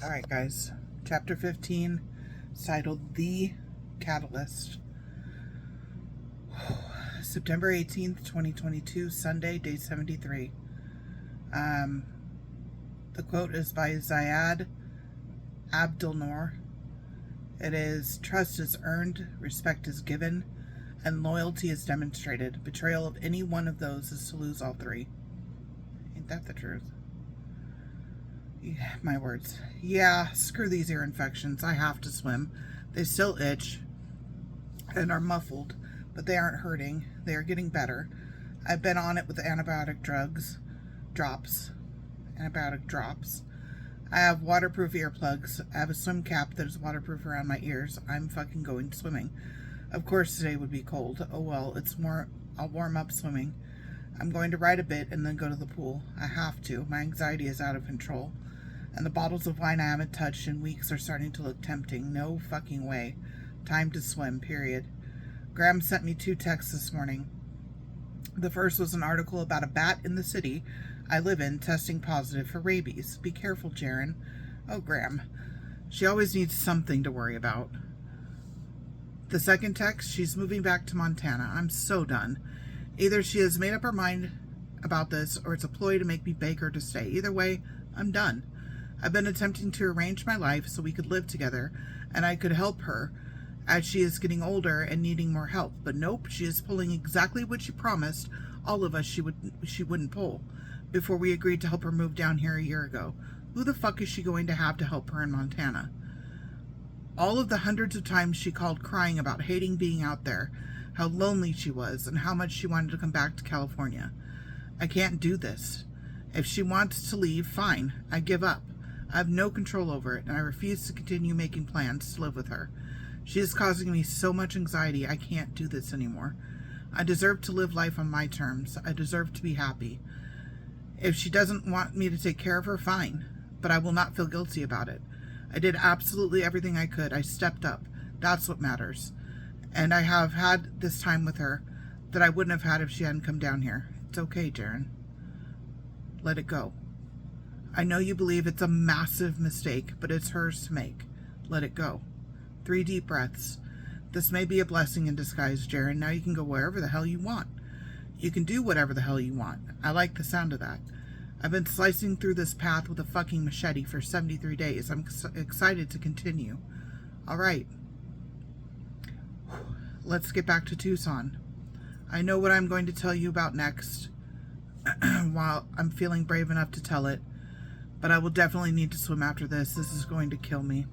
Alright, guys. Chapter 15, titled The Catalyst. September 18th, 2022, Sunday, day 73. The quote is by Ziad Abdelnour. It is, "Trust is earned, respect is given, and loyalty is demonstrated. Betrayal of any one of those is to lose all three." Ain't that the truth? Yeah, my words. Yeah, screw these ear infections. I have to swim. They still itch and are muffled, but they aren't hurting. They are getting better. I've been on it with antibiotic drops. I have waterproof earplugs. I have a swim cap that is waterproof around my ears. I'm fucking going swimming. Of course today would be cold. Oh well, I'll warm up swimming. I'm going to ride a bit and then go to the pool. I have to. My anxiety is out of control. And the bottles of wine I haven't touched in weeks are starting to look tempting. No fucking way. Time to swim, period. Graham sent me 2 texts this morning. The first was an article about a bat in the city I live in testing positive for rabies. Be careful, Jaren. Oh, Graham. She always needs something to worry about. The second text, she's moving back to Montana. I'm so done. Either she has made up her mind about this or it's a ploy to make me beg her to stay. Either way, I'm done. I've been attempting to arrange my life so we could live together and I could help her as she is getting older and needing more help. But nope, she is pulling exactly what she promised all of us she wouldn't pull before we agreed to help her move down here a year ago. Who the fuck is she going to have to help her in Montana? All of the hundreds of times she called crying about hating being out there, how lonely she was, and how much she wanted to come back to California. I can't do this. If she wants to leave, fine. I give up. I have no control over it, and I refuse to continue making plans to live with her. She is causing me so much anxiety, I can't do this anymore. I deserve to live life on my terms. I deserve to be happy. If she doesn't want me to take care of her, fine. But I will not feel guilty about it. I did absolutely everything I could. I stepped up. That's what matters. And I have had this time with her that I wouldn't have had if she hadn't come down here. It's okay, Jaren. Let it go. I know you believe it's a massive mistake, but it's hers to make. Let it go. 3 deep breaths. This may be a blessing in disguise, Jaren. Now you can go wherever the hell you want. You can do whatever the hell you want. I like the sound of that. I've been slicing through this path with a fucking machete for 73 days. I'm excited to continue. All right. Let's get back to Tucson. I know what I'm going to tell you about next, while I'm feeling brave enough to tell it, but I will definitely need to swim after this. This is going to kill me.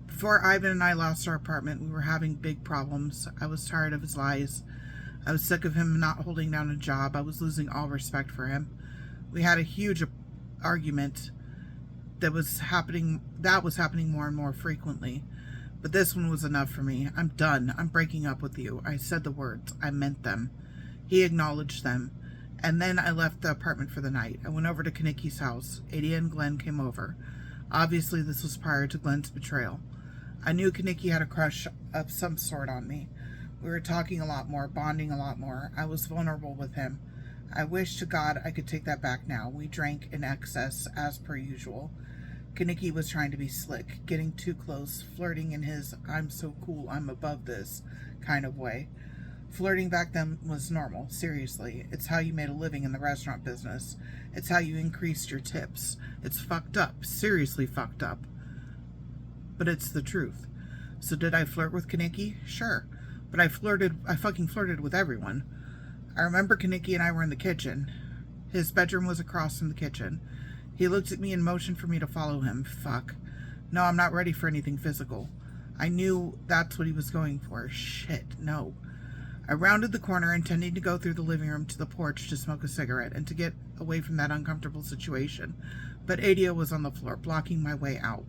Before Ivan and I lost our apartment, we were having big problems. I was tired of his lies. I was sick of him not holding down a job. I was losing all respect for him. We had a huge argument that was happening more and more frequently. But this one was enough for me. I'm done. I'm breaking up with you. I said the words. I meant them. He acknowledged them. And then I left the apartment for the night. I went over to Kanicki's house. Adia and Glenn came over. Obviously, this was prior to Glenn's betrayal. I knew Kanicki had a crush of some sort on me. We were talking a lot more, bonding a lot more. I was vulnerable with him. I wish to God I could take that back now. We drank in excess, as per usual. Kanicki was trying to be slick, getting too close, flirting in his "I'm so cool, I'm above this" kind of way. Flirting back then was normal, seriously. It's how you made a living in the restaurant business. It's how you increased your tips. It's fucked up, seriously fucked up. But it's the truth. So did I flirt with Kanicki? Sure. But I fucking flirted with everyone. I remember Kanicki and I were in the kitchen. His bedroom was across from the kitchen. He looked at me and motioned for me to follow him. Fuck. No, I'm not ready for anything physical. I knew that's what he was going for. Shit, no. I rounded the corner, intending to go through the living room to the porch to smoke a cigarette and to get away from that uncomfortable situation. But Adia was on the floor, blocking my way out.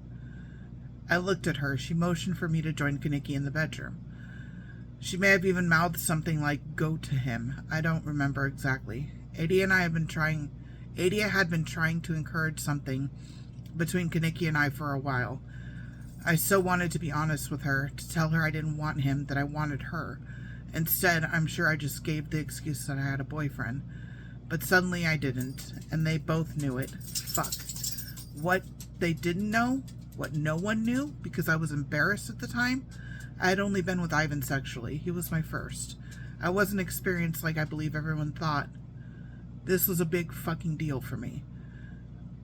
I looked at her. She motioned for me to join Kanicki in the bedroom. She may have even mouthed something like, "Go to him." I don't remember exactly. Adia had been trying to encourage something between Kanicki and I for a while. I so wanted to be honest with her, to tell her I didn't want him, that I wanted her. Instead, I'm sure I just gave the excuse that I had a boyfriend. But suddenly I didn't, and they both knew it. Fuck. What they didn't know, what no one knew, because I was embarrassed at the time, I had only been with Ivan sexually. He was my first. I wasn't experienced like I believe everyone thought. This was a big fucking deal for me.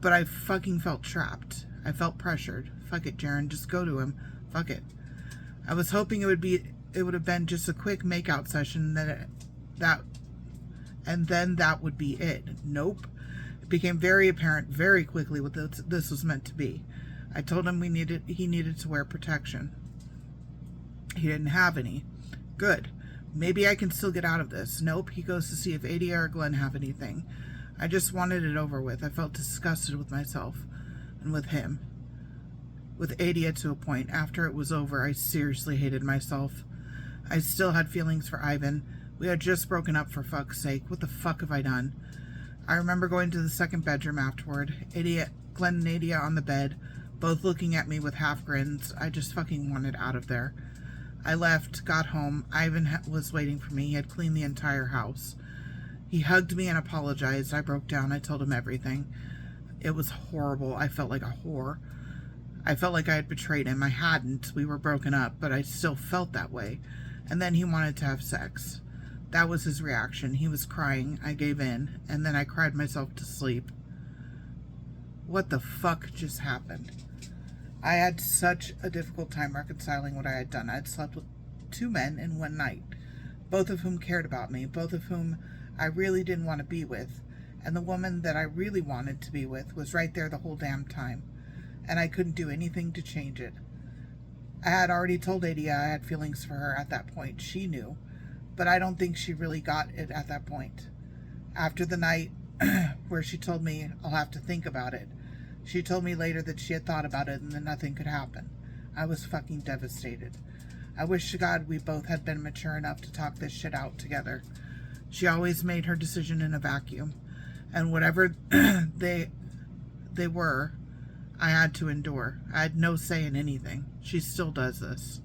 But I fucking felt trapped. I felt pressured. Fuck it, Jaren, just go to him. Fuck it. I was hoping it would have been just a quick makeout session and then that would be it. Nope. It became very apparent very quickly what this was meant to be. I told him he needed to wear protection. He didn't have any. Good. Maybe I can still get out of this. Nope. He goes to see if Adia or Glenn have anything. I just wanted it over with. I felt disgusted with myself and with him. With Adia to a point. After it was over, I seriously hated myself. I still had feelings for Ivan. We had just broken up, for fuck's sake. What the fuck have I done? I remember going to the second bedroom afterward. Glenn and Adia on the bed, both looking at me with half grins. I just fucking wanted out of there. I left, got home. Ivan was waiting for me. He had cleaned the entire house. He hugged me and apologized. I broke down. I told him everything. It was horrible. I felt like a whore. I felt like I had betrayed him. I hadn't. We were broken up, but I still felt that way. And then he wanted to have sex. That was his reaction. He was crying. I gave in, and then I cried myself to sleep. What the fuck just happened? I had such a difficult time reconciling what I had done. I had slept with 2 men in one night, both of whom cared about me, both of whom I really didn't want to be with, and the woman that I really wanted to be with was right there the whole damn time, and I couldn't do anything to change it. I had already told Adia I had feelings for her at that point. She knew, but I don't think she really got it at that point. After the night where she told me I'll have to think about it, she told me later that she had thought about it and that nothing could happen. I was fucking devastated. I wish to God we both had been mature enough to talk this shit out together. She always made her decision in a vacuum, and whatever they were, I had to endure. I had no say in anything. She still does this.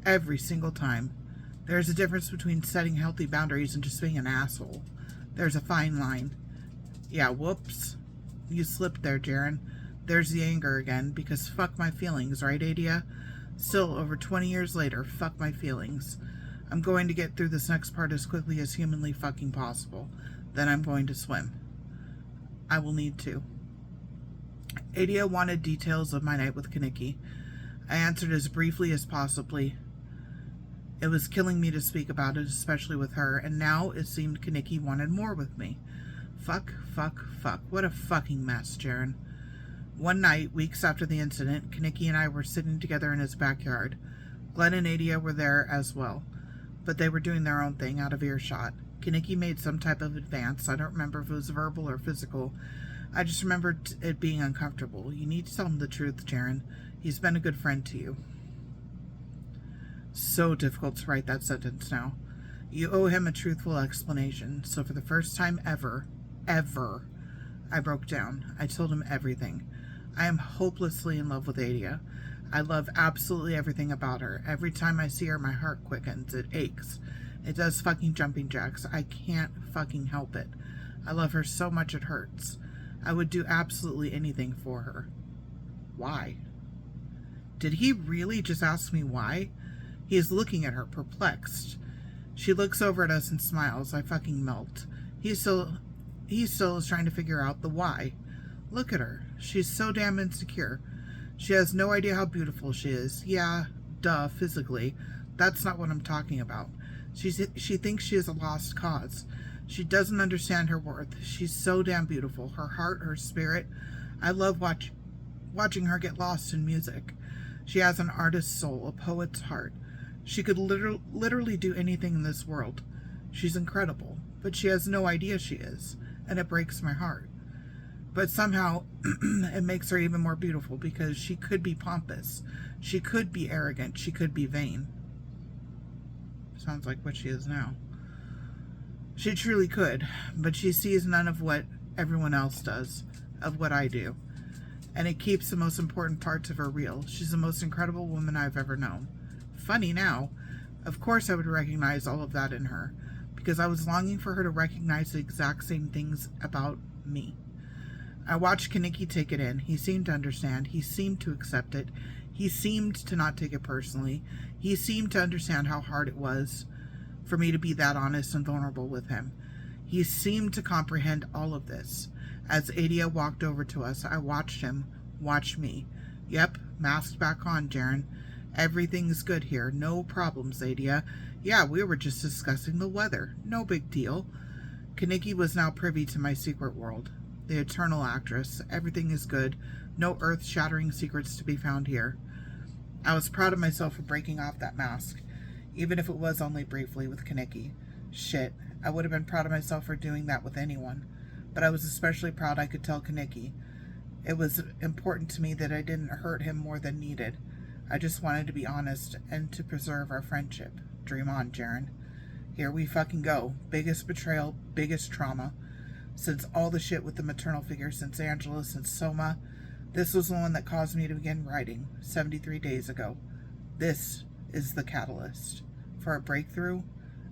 Every single time. There's a difference between setting healthy boundaries and just being an asshole. There's a fine line. Yeah, whoops. You slipped there, Jaren. There's the anger again, because fuck my feelings, right, Adia? Still, over 20 years later, fuck my feelings. I'm going to get through this next part as quickly as humanly fucking possible. Then I'm going to swim. I will need to. Adia wanted details of my night with Kaniki. I answered as briefly as possibly. It was killing me to speak about it, especially with her, and now it seemed Kaniki wanted more with me. Fuck, fuck, fuck. What a fucking mess, Jaren. One night, weeks after the incident, Kaniki and I were sitting together in his backyard. Glenn and Adia were there as well, but they were doing their own thing out of earshot. Kaniki made some type of advance. I don't remember if it was verbal or physical. I just remembered it being uncomfortable. You need to tell him the truth, Jaren. He's been a good friend to you. So difficult to write that sentence now. You owe him a truthful explanation. So for the first time ever, I broke down. I told him everything. I am hopelessly in love with Adia. I love absolutely everything about her. Every time I see her, my heart quickens. It aches. It does fucking jumping jacks. I can't fucking help it. I love her so much it hurts. I would do absolutely anything for her. Why? Did he really just ask me why? He is looking at her, perplexed. She looks over at us and smiles. I fucking melt. He still is trying to figure out the why. Look at her. She's so damn insecure. She has no idea how beautiful she is. Yeah, duh, physically. That's not what I'm talking about. She thinks she is a lost cause. She doesn't understand her worth. She's so damn beautiful. Her heart, her spirit. I love watching her get lost in music. She has an artist's soul, a poet's heart. She could literally do anything in this world. She's incredible, but she has no idea she is, and it breaks my heart. But somehow, it makes her even more beautiful because she could be pompous. She could be arrogant. She could be vain. Sounds like what she is now. She truly could, but she sees none of what everyone else does, of what I do. And it keeps the most important parts of her real. She's the most incredible woman I've ever known. Funny now. Of course I would recognize all of that in her, because I was longing for her to recognize the exact same things about me. I watched Kaneki take it in. He seemed to understand. He seemed to accept it. He seemed to not take it personally. He seemed to understand how hard it was for me to be that honest and vulnerable with him. He seemed to comprehend all of this. As Adia walked over to us, I watched him watch me. Yep, mask back on, Jaren. Everything's good here. No problems, Adia. Yeah, we were just discussing the weather. No big deal. Kaneki was now privy to my secret world. The eternal actress. Everything is good. No earth-shattering secrets to be found here. I was proud of myself for breaking off that mask, even if it was only briefly with Kaneki. Shit, I would have been proud of myself for doing that with anyone, but I was especially proud I could tell Kaneki. It was important to me that I didn't hurt him more than needed. I just wanted to be honest and to preserve our friendship. Dream on, Jaren. Here we fucking go. Biggest betrayal, biggest trauma. Since all the shit with the maternal figure, since Angela, since Soma, this was the one that caused me to begin writing 73 days ago. This is the catalyst for a breakthrough,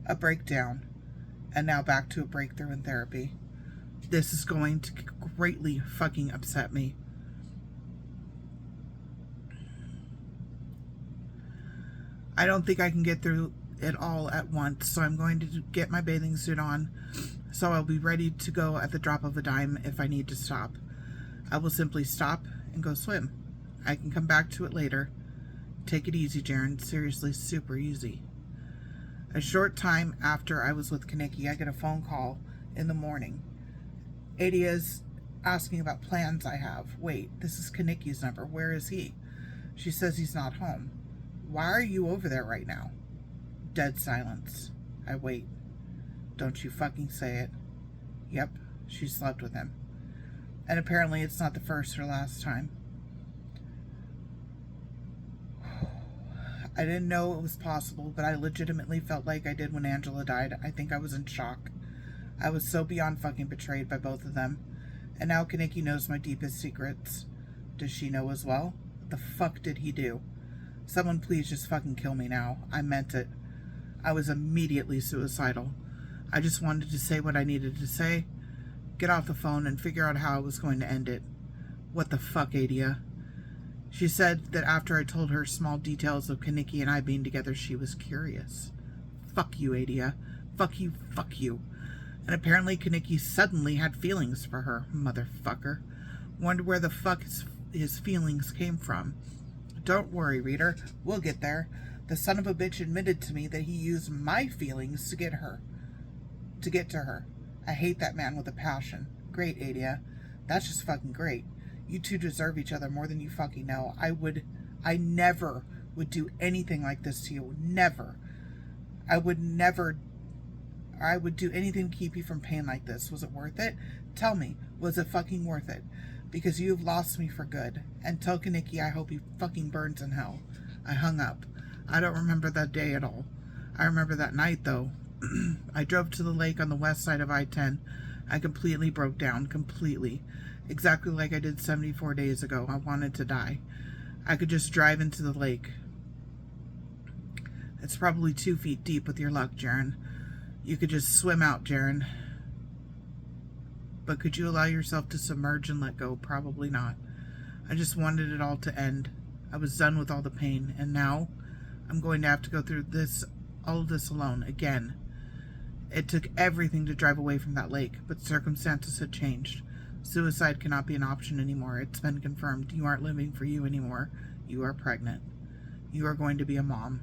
a breakdown, and now back to a breakthrough in therapy. This is going to greatly fucking upset me. I don't think I can get through it all at once, so I'm going to get my bathing suit on, so I'll be ready to go at the drop of a dime if I need to stop. I will simply stop and go swim. I can come back to it later. Take it easy, Jaren. Seriously, super easy. A short time after I was with Kaneki, I get a phone call in the morning. Adia's asking about plans I have. Wait, this is Kaneki's number. Where is he? She says he's not home. Why are you over there right now? Dead silence. I wait. Don't you fucking say it. Yep, she slept with him. And apparently it's not the first or last time. I didn't know it was possible, but I legitimately felt like I did when Angela died. I think I was in shock. I was so beyond fucking betrayed by both of them. And now Kaneki knows my deepest secrets. Does she know as well? What the fuck did he do? Someone please just fucking kill me now. I meant it. I was immediately suicidal. I just wanted to say what I needed to say, get off the phone, and figure out how I was going to end it. What the fuck, Adia? She said that after I told her small details of Kaneki and I being together, she was curious. Fuck you, Adia. Fuck you, fuck you. And apparently Kaneki suddenly had feelings for her, motherfucker. Wonder where the fuck his feelings came from. Don't worry, reader. We'll get there. The son of a bitch admitted to me that he used my feelings to get to her. I hate that man with a passion. Great, Adia. That's just fucking great. You two deserve each other more than you fucking know. I never would do anything like this to you. Never. I would do anything to keep you from pain like this. Was it worth it? Tell me, was it fucking worth it? Because you've lost me for good. And tell Kaneki I hope he fucking burns in hell. I hung up. I don't remember that day at all. I remember that night, though. I drove to the lake on the west side of I-10. I completely broke down. Completely. Exactly like I did 74 days ago. I wanted to die. I could just drive into the lake. It's probably 2 feet deep with your luck, Jaren. You could just swim out, Jaren. But could you allow yourself to submerge and let go? Probably not. I just wanted it all to end. I was done with all the pain, and now I'm going to have to go through all of this alone, again. It took everything to drive away from that lake, but circumstances had changed. Suicide cannot be an option anymore. It's been confirmed. You aren't living for you anymore. You are pregnant. You are going to be a mom.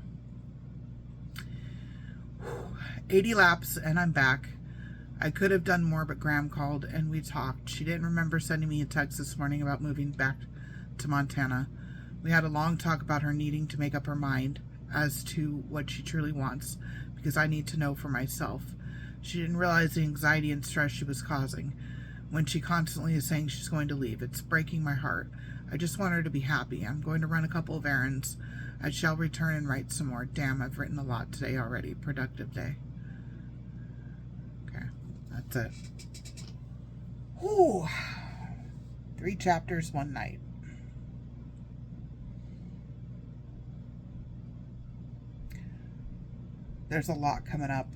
80 laps, and I'm back. I could have done more, but Graham called, and we talked. She didn't remember sending me a text this morning about moving back to Montana. We had a long talk about her needing to make up her mind as to what she truly wants, because I need to know for myself. She didn't realize the anxiety and stress she was causing when she constantly is saying she's going to leave. It's breaking my heart. I just want her to be happy. I'm going to run a couple of errands. I shall return and write some more. Damn, I've written a lot today already. Productive day. Okay, that's it. Whew. 3 chapters, 1 night. There's a lot coming up.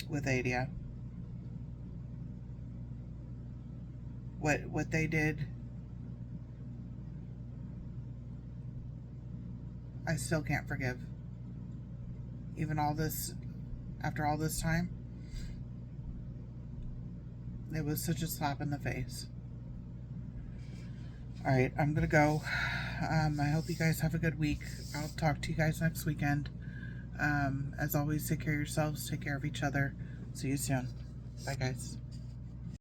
with Adia. What they did, I still can't forgive. Even all this, after all this time, it was such a slap in the face. Alright, I'm gonna go. I hope you guys have a good week. I'll talk to you guys next weekend. As always, take care of yourselves, take care of each other. See you soon. Bye, guys.